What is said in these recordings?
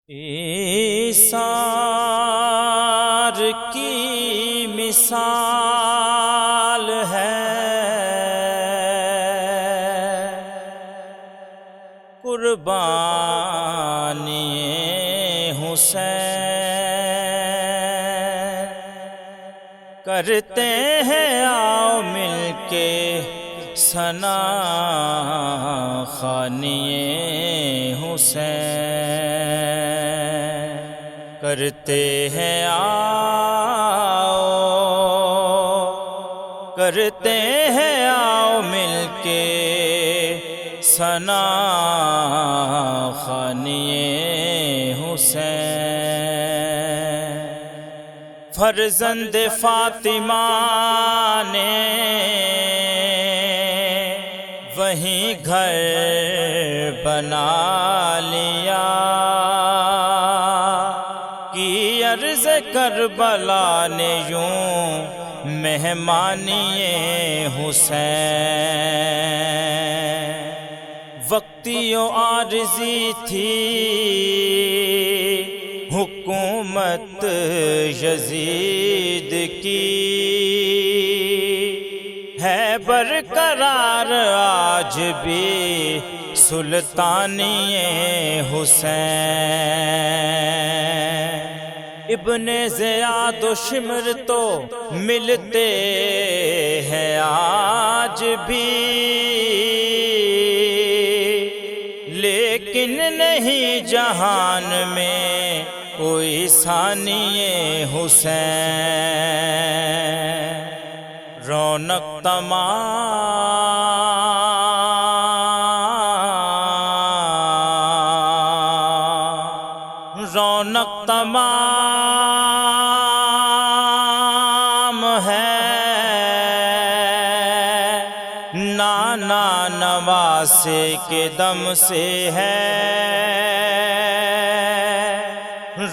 ایثار کی مثال ہے قربانی حسین، کرتے ہیں آؤ مل کے ثنا خوانی حسین، کرتے ہیں آؤ مل کے ثنا خوانی حسین۔ فرزند فاطمہ نے وہیں گھر بنا لیا، کی عرض کربلا نے یوں مہمانی حسین۔ وقتی و عارضی تھی حکومت یزید کی، ہے برقرار آج بھی سلطانی حسین۔ ابن زیاد و شمر تو ملتے ہیں آج بھی، لیکن نہیں جہان میں کوئی ثانی حسین۔ رونق تمام ہے، نانا نواسے کے دم سے ہے،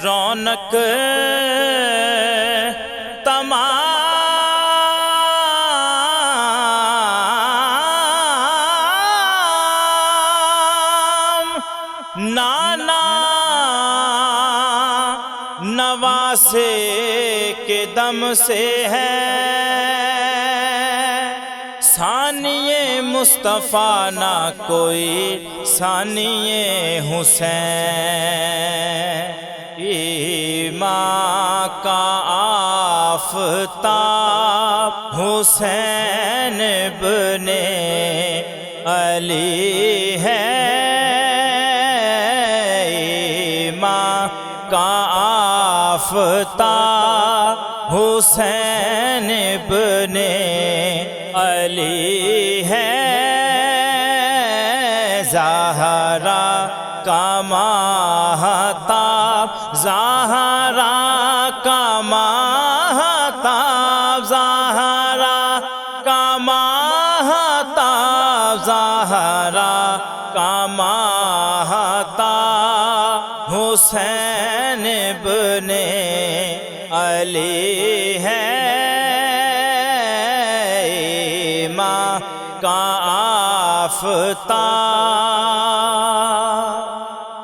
رونق تمام نانا نواسے کے دم سے ہے، ثانی مصطفیٰ نہ کوئی ثانی حسین۔ ایمان کا آفتاب حسین ابن علی ہے، ایمان کا آفتاب حسین ابن علی ہے، زہرا کا ماہتاب، زہرا کا ماہتاب، زہرا کا ماہتاب، زہرا کا ماہتاب حسین ابن علی ہے، ایمان کا آفتاب۔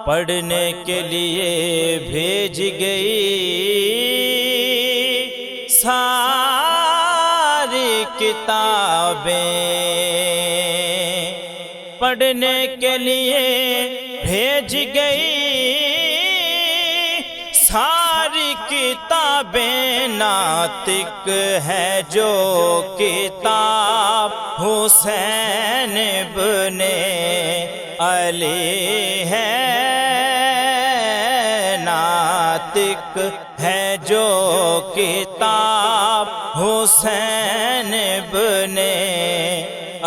پڑھنے کے لیے بھیج گئی ساری کتابیں، پڑھنے کے لیے بھیج گئی ساری کتابیں، ناطق ہے جو کتاب حسین ابن علی ہے، ناطق ہے جو کتاب حسین ابن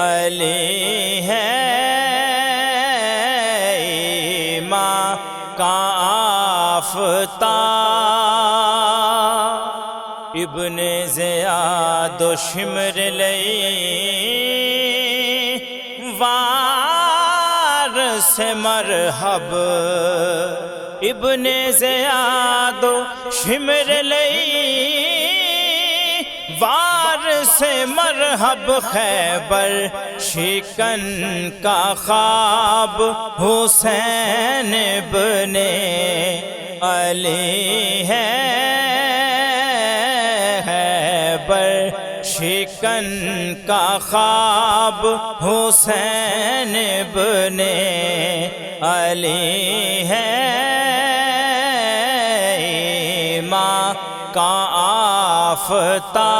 علی ہے، ایمان کا آفتاب۔ ابن زیاد و شمر لئی وارث مرحب، ابن زیاد و شمر لئی وارث مرحب، خیبر شکن کا خواب حسین ابن علی ہے خیبر شکن کا خواب حسین ابن علی ہے ایمان کا آفتاب